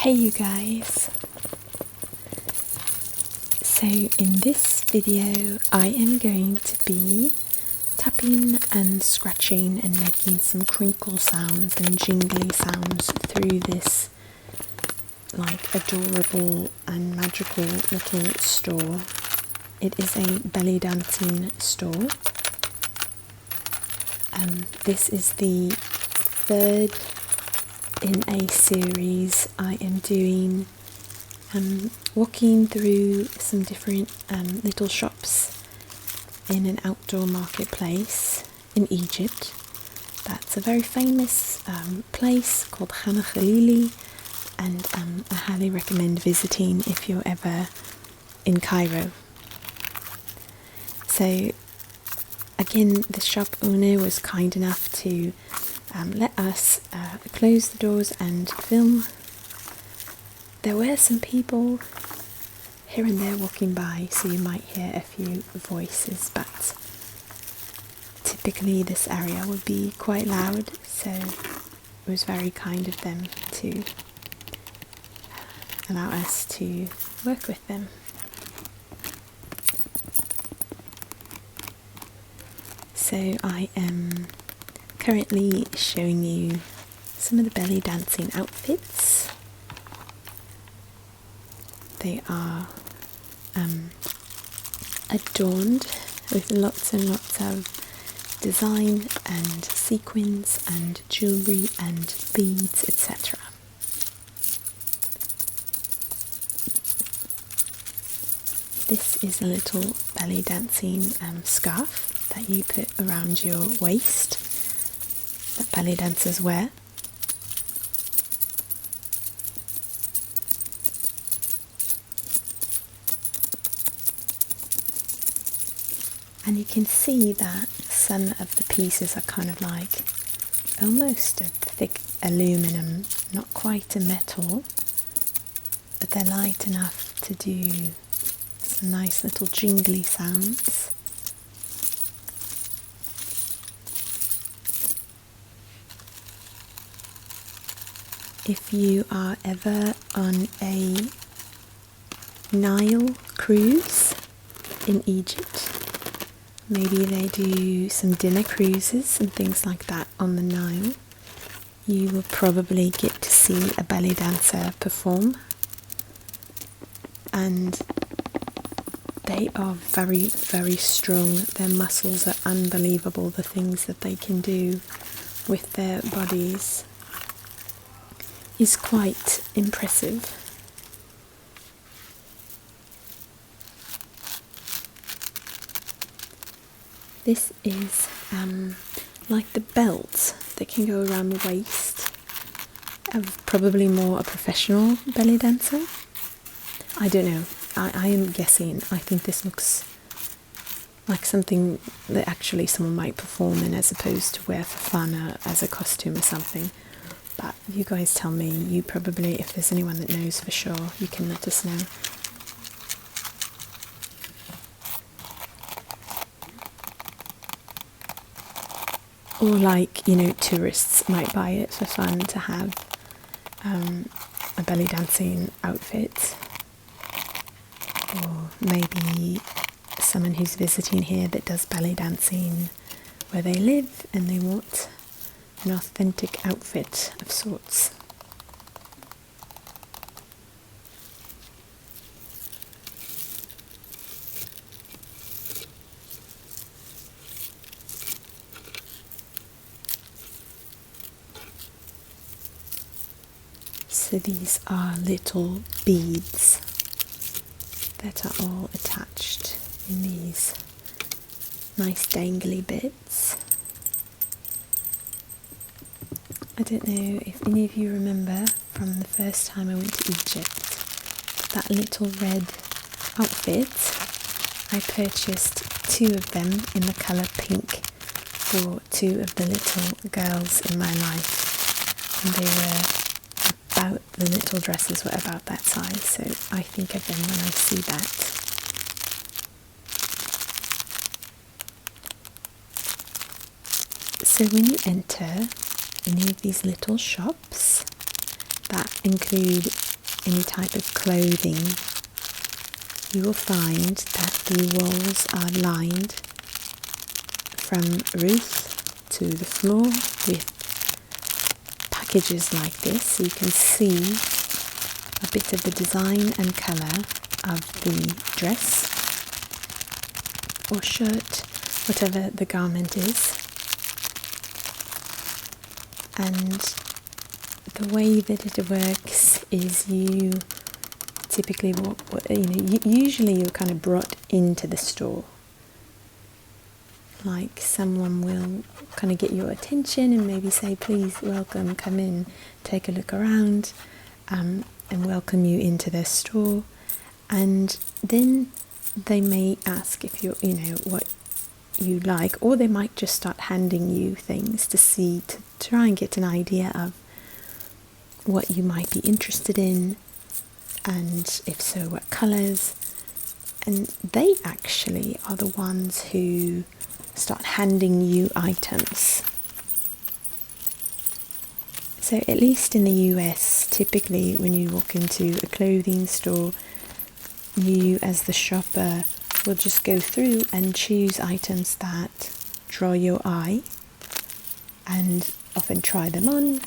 Hey you guys! So in this video I am going to be tapping and scratching and making some crinkle sounds and jingly sounds through this like adorable and magical little store. It is a belly dancing store. This is the third in a series I am doing, walking through some different little shops in an outdoor marketplace in Egypt. That's a very famous place called Khan El Khalili, and I highly recommend visiting if you're ever in Cairo. So again, the shop owner was kind enough to let us close the doors and film. There were some people here and there walking by, so you might hear a few voices, but typically this area would be quite loud, so it was very kind of them to allow us to work with them. So I am currently showing you some of the belly dancing outfits. They are adorned with lots and lots of design and sequins and jewellery and beads, etc. This is a little belly dancing scarf that you put around your waist that belly dancers wear. And you can see that some of the pieces are kind of like almost a thick aluminum, not quite a metal, but they're light enough to do some nice little jingly sounds. If you are ever on a Nile cruise in Egypt, maybe they do some dinner cruises and things like that on the Nile, you will probably get to see a belly dancer perform, and they are very, very strong. Their muscles are unbelievable, the things that they can do with their bodies is quite impressive. This is like the belt that can go around the waist of probably more a professional belly dancer. I don't know, I am guessing. I think this looks like something that actually someone might perform in as opposed to wear for fun or as a costume or something. But you guys tell me. You probably, if there's anyone that knows for sure, you can let us know. Or like, you know, tourists might buy it for fun to have a belly dancing outfit. Or maybe someone who's visiting here that does belly dancing where they live and they want an authentic outfit of sorts. So these are little beads that are all attached in these nice dangly bits. I don't know if any of you remember from the first time I went to Egypt, that little red outfit. I purchased two of them in the colour pink for two of the little girls in my life, and they were about, the little dresses were about that size, so I think of them when I see that. So when you enter any of these little shops that include any type of clothing, you will find that the walls are lined from roof to the floor with packages like this, so you can see a bit of the design and colour of the dress or shirt, whatever the garment is. And the way that it works is you typically, usually you're kind of brought into the store. Like someone will kind of get your attention and maybe say, please, welcome, come in, take a look around, and welcome you into their store. And then they may ask if you're, what you like, or they might just start handing you things to try and get an idea of what you might be interested in, and if so, what colours. And they actually are the ones who start handing you items. So at least in the US, typically when you walk into a clothing store, you as the shopper will just go through and choose items that draw your eye and often try them on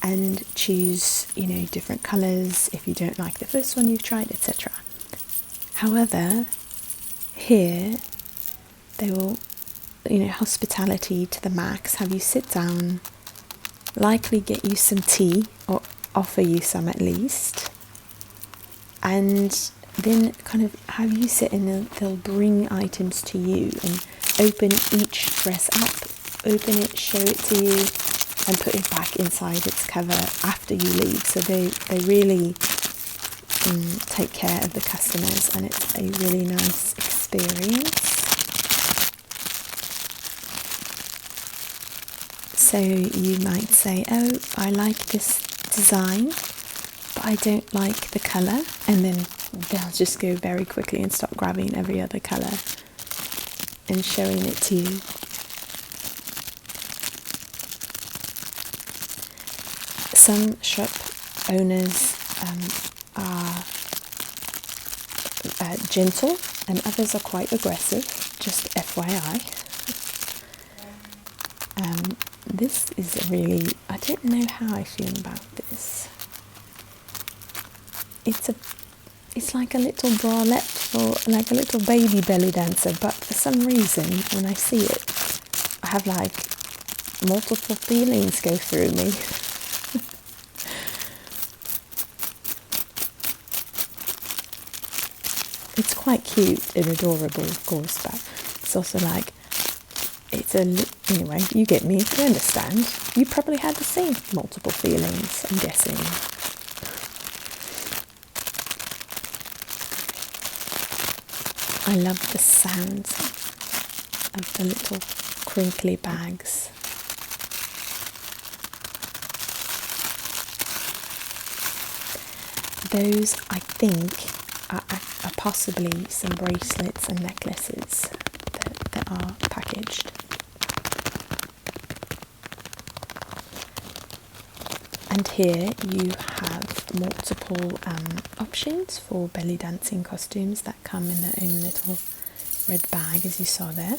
and choose, different colours if you don't like the first one you've tried, etc. However, here they will, hospitality to the max, have you sit down, likely get you some tea or offer you some at least, and then kind of have you sit and they'll bring items to you and open each dress up, open it, show it to you, and put it back inside its cover after you leave. So they really take care of the customers, and it's a really nice experience. So you might say, oh, I like this design, but I don't like the colour, and then they'll just go very quickly and start grabbing every other colour and showing it to you. Some shop owners are gentle and others are quite aggressive, just FYI. This is really, I don't know how I feel about this. It's like a little bralette or like a little baby belly dancer, but for some reason when I see it, I have like multiple feelings go through me. It's quite cute and adorable, of course, but it's also like, anyway, you get me, you understand. You probably had the same multiple feelings, I'm guessing. I love the sounds of the little crinkly bags. Those, I think, are possibly some bracelets and necklaces that are packaged. And here you have multiple options for belly dancing costumes that come in their own little red bag, as you saw there.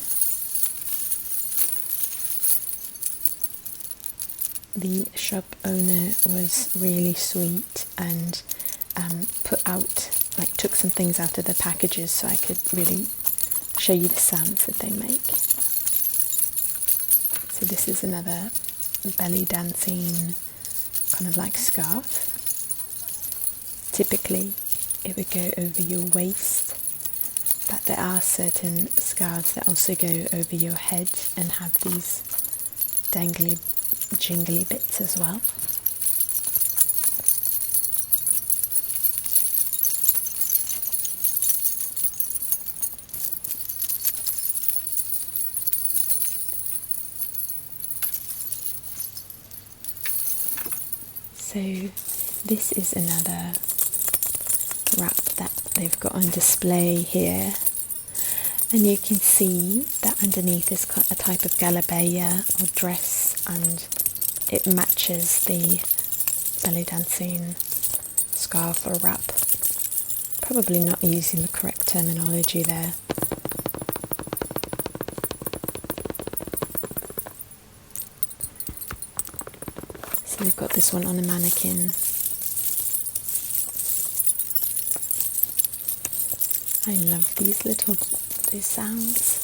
The shop owner was really sweet and took some things out of the packages so I could really show you the sounds that they make. So this is another belly dancing kind of like scarf. Typically it would go over your waist, but there are certain scarves that also go over your head and have these dangly jingly bits as well. So this is another wrap that they've got on display here, and you can see that underneath is a type of galabaya or dress, and it matches the belly dancing scarf or wrap. Probably not using the correct terminology there. So we've got this one on a mannequin. I love these sounds.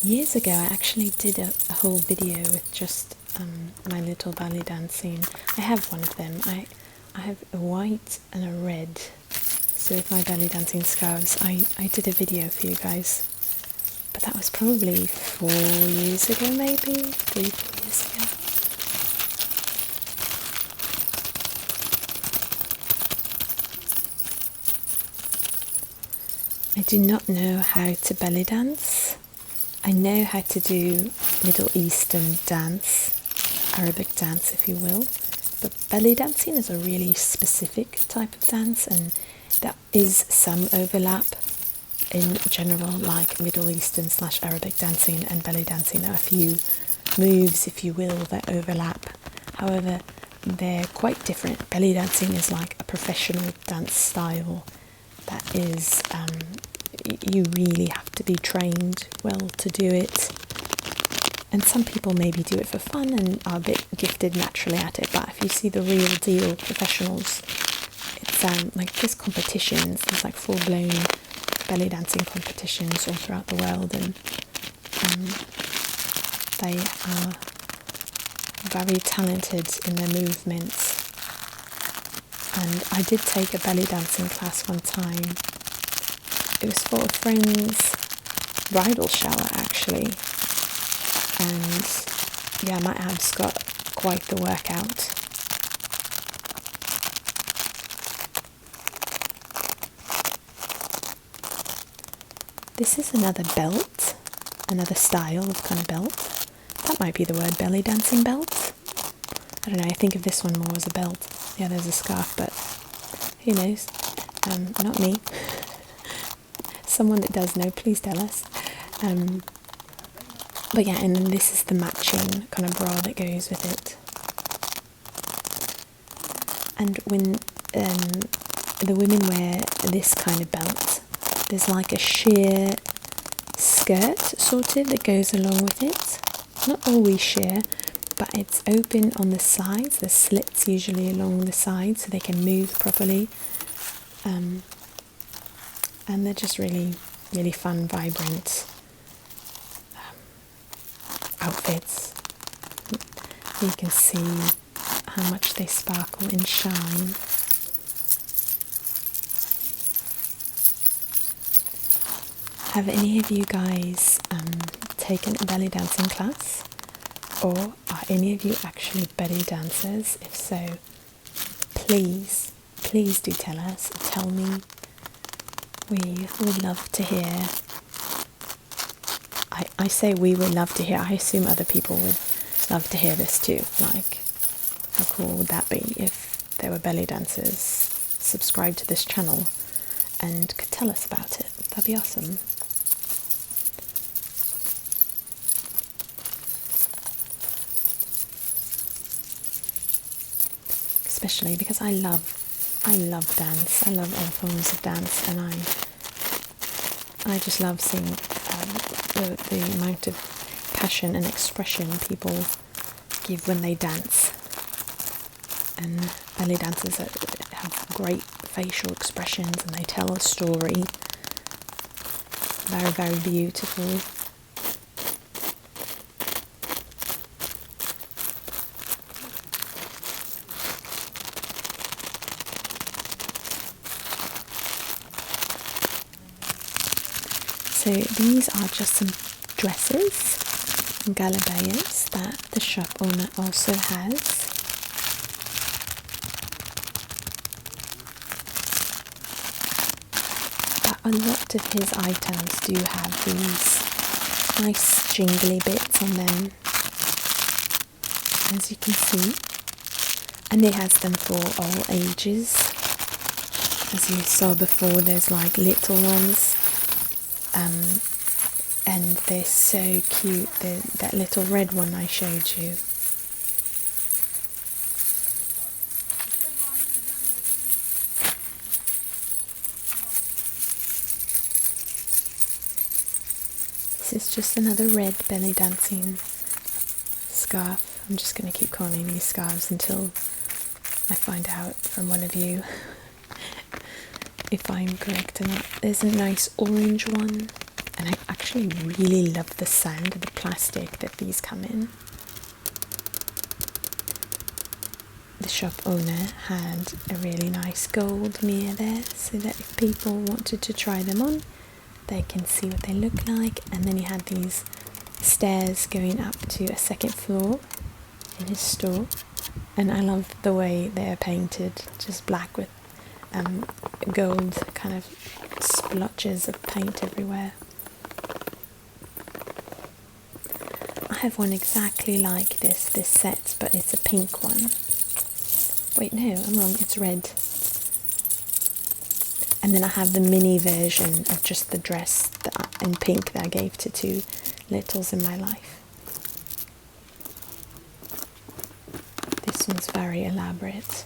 Years ago I actually did a whole video with just my little belly dancing. I have one of them. I have a white and a red. So with my belly dancing scarves, I did a video for you guys. But that was probably 4 years ago, maybe 3-4 years ago. I do not know how to belly dance. I know how to do Middle Eastern dance, Arabic dance if you will, but belly dancing is a really specific type of dance, and there is some overlap in general, like Middle Eastern / Arabic dancing and belly dancing. There are a few moves, if you will, that overlap. However, they're quite different. Belly dancing is like a professional dance style that is, you really have to be trained well to do it. And some people maybe do it for fun and are a bit gifted naturally at it, but if you see the real deal professionals, it's like there's competitions, there's like full-blown belly dancing competitions all throughout the world, and they are very talented in their movements. And I did take a belly dancing class one time. It was for a friend's bridal shower actually, and yeah, my abs got quite the workout. This is another belt, another style of kind of belt. That might be the word, belly dancing belt. I don't know, I think of this one more as a belt. Yeah, there's a scarf, but who knows? Not me. Someone that does know, please tell us. But yeah, and then this is the matching kind of bra that goes with it. And when the women wear this kind of belt, there's like a sheer skirt sort of that goes along with it. Not always sheer, but it's open on the sides. There's slits usually along the sides so they can move properly. And they're just really, really fun, vibrant outfits. You can see how much they sparkle and shine. Have any of you guys taken a belly dancing class? Or are any of you actually belly dancers? If so, please do tell us. Tell me. We would love to hear. I say we would love to hear. I assume other people would love to hear this too. Like, how cool would that be if there were belly dancers subscribed to this channel and could tell us about it? That'd be awesome. Especially because I love dance. I love all forms of dance, and I just love seeing the amount of passion and expression people give when they dance. And belly dancers have great facial expressions, and they tell a story. Very, very beautiful. So these are just some dresses and galabayas that the shop owner also has. But a lot of his items do have these nice jingly bits on them, as you can see. And he has them for all ages. As you saw before, there's like little ones. And they're so cute. That little red one I showed you. this is just another red belly dancing scarf. I'm just going to keep calling these scarves until I find out from one of you if I'm correct or not. There's a nice orange one, and I actually really love the sound of the plastic that these come in. The shop owner had a really nice gold mirror there, so that if people wanted to try them on, they can see what they look like. And then he had these stairs going up to a second floor in his store, and I love the way they're painted, just black with gold kind of splotches of paint everywhere. I have one exactly like this set, but it's a pink one. Wait, no, I'm wrong, it's red. And then I have the mini version of just the dress in pink that I gave to two littles in my life. This one's very elaborate.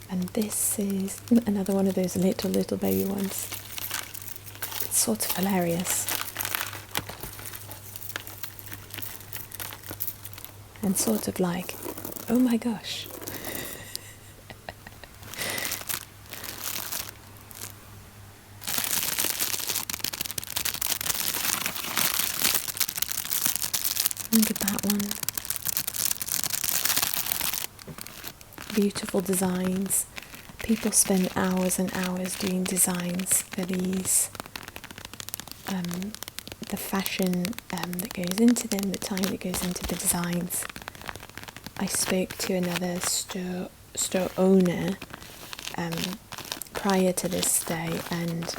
And this is another one of those little baby ones. It's sort of hilarious. And sort of like, oh my gosh. Look at that one. Beautiful designs. People spend hours and hours doing designs for these. The fashion that goes into them, the time that goes into the designs. I spoke to another store owner prior to this day, and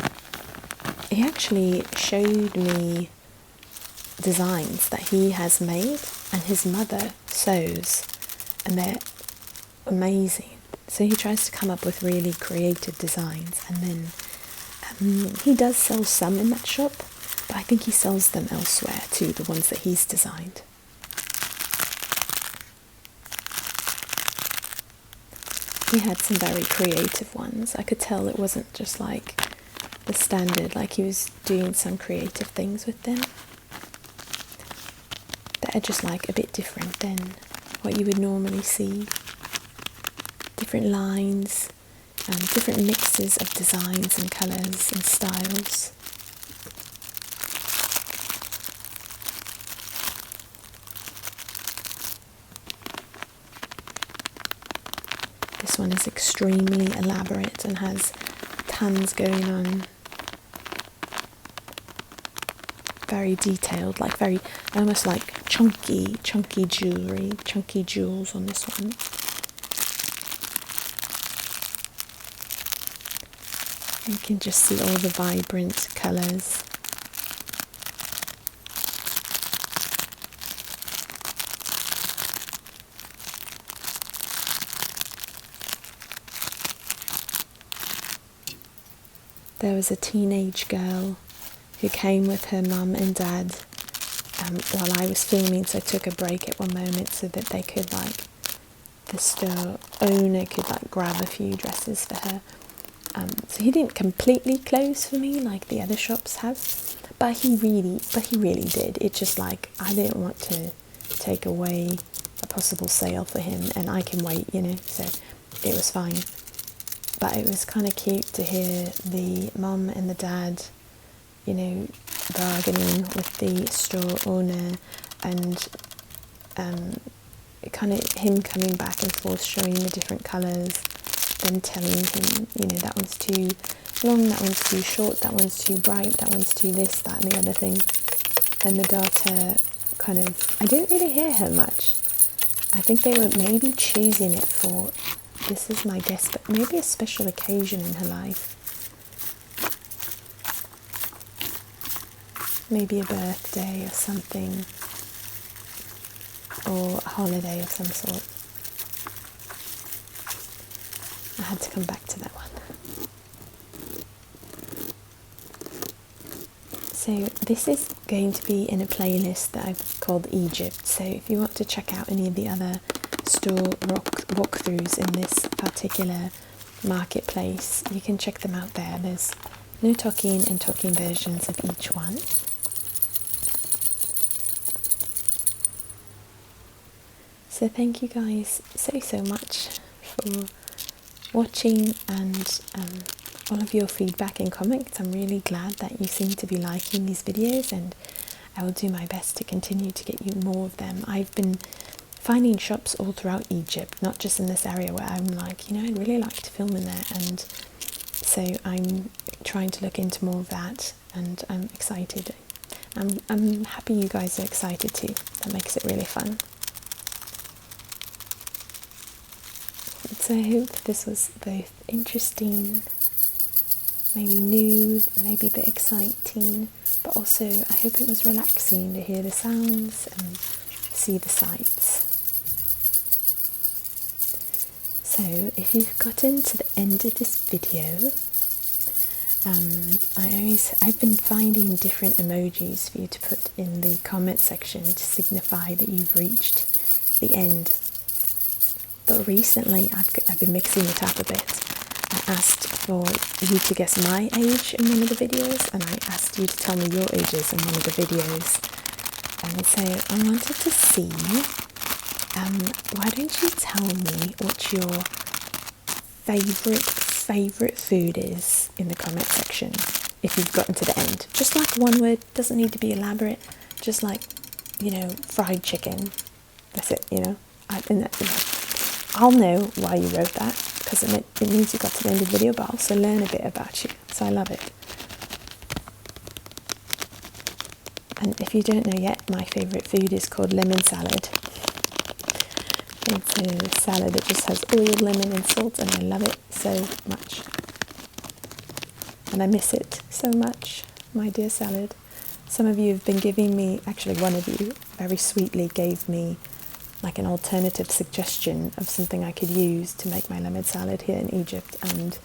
he actually showed me designs that he has made and his mother sews, and they're amazing. So he tries to come up with really creative designs, and then he does sell some in that shop, but I think he sells them elsewhere too, the ones that he's designed. He had some very creative ones. I could tell it wasn't just like the standard, like he was doing some creative things with them that are just like a bit different than what you would normally see. Different lines and different mixes of designs and colours and styles. This one is extremely elaborate and has tons going on. Very detailed, like very, almost like chunky jewellery, chunky jewels on this one. You can just see all the vibrant colours. There was a teenage girl who came with her mum and dad while I was filming, so I took a break at one moment so that they could, like, the store owner could like grab a few dresses for her. So he didn't completely close for me like the other shops have, but he really did. It's just like I didn't want to take away a possible sale for him, and I can wait, you know, so it was fine. But it was kind of cute to hear the mum and the dad, you know, bargaining with the store owner, and kind of him coming back and forth showing the different colours, then telling him, you know, that one's too long, that one's too short, that one's too bright, that one's too this, that and the other thing. And the daughter kind of, I didn't really hear her much. I think they were maybe choosing it for, this is my guess, but maybe a special occasion in her life. Maybe a birthday or something, or a holiday of some sort. I had to come back to that one. So this is going to be in a playlist that I've called Egypt, so if you want to check out any of the other store walkthroughs in this particular marketplace, you can check them out there. There's no talking and talking versions of each one. So thank you guys so much for watching and all of your feedback and comments. I'm really glad that you seem to be liking these videos, and I will do my best to continue to get you more of them. I've been finding shops all throughout Egypt, not just in this area, where I'm like, you know, I'd really like to film in there, and so I'm trying to look into more of that, and I'm excited. I'm happy you guys are excited too. That makes it really fun. So I hope this was both interesting, maybe new, maybe a bit exciting, but also I hope it was relaxing to hear the sounds and see the sights. So if you've gotten to the end of this video, I've been finding different emojis for you to put in the comment section to signify that you've reached the end. But recently I've been mixing it up a bit. I asked for you to guess my age in one of the videos, and I asked you to tell me your ages in one of the videos. And so I wanted to see, why don't you tell me what your favourite food is in the comment section if you've gotten to the end. Just like one word, doesn't need to be elaborate, just like, you know, fried chicken. That's it, you know. I'll know why you wrote that, because it means you got to the end of the video, but I'll also learn a bit about you, so I love it. And if you don't know yet, my favourite food is called lemon salad. It's a salad that just has oil, lemon and salt, and I love it so much. And I miss it so much, my dear salad. Some of you have been giving me, actually one of you very sweetly gave me like an alternative suggestion of something I could use to make my lemon salad here in Egypt, and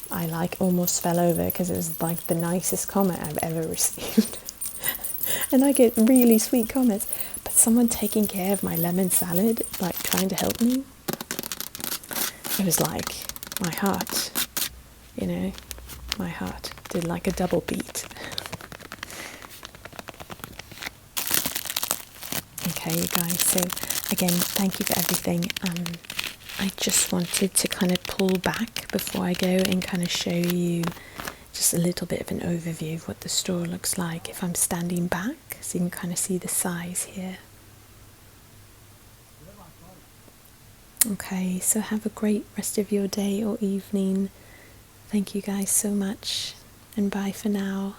I like almost fell over because it was like the nicest comment I've ever received. And I get really sweet comments, but someone taking care of my lemon salad, like trying to help me, it was like my heart, you know, my heart did like a double beat. Okay, you guys, so again, thank you for everything. I just wanted to kind of pull back before I go and kind of show you just a little bit of an overview of what the store looks like if I'm standing back, so you can kind of see the size here. Okay, so have a great rest of your day or evening. Thank you guys so much, and bye for now.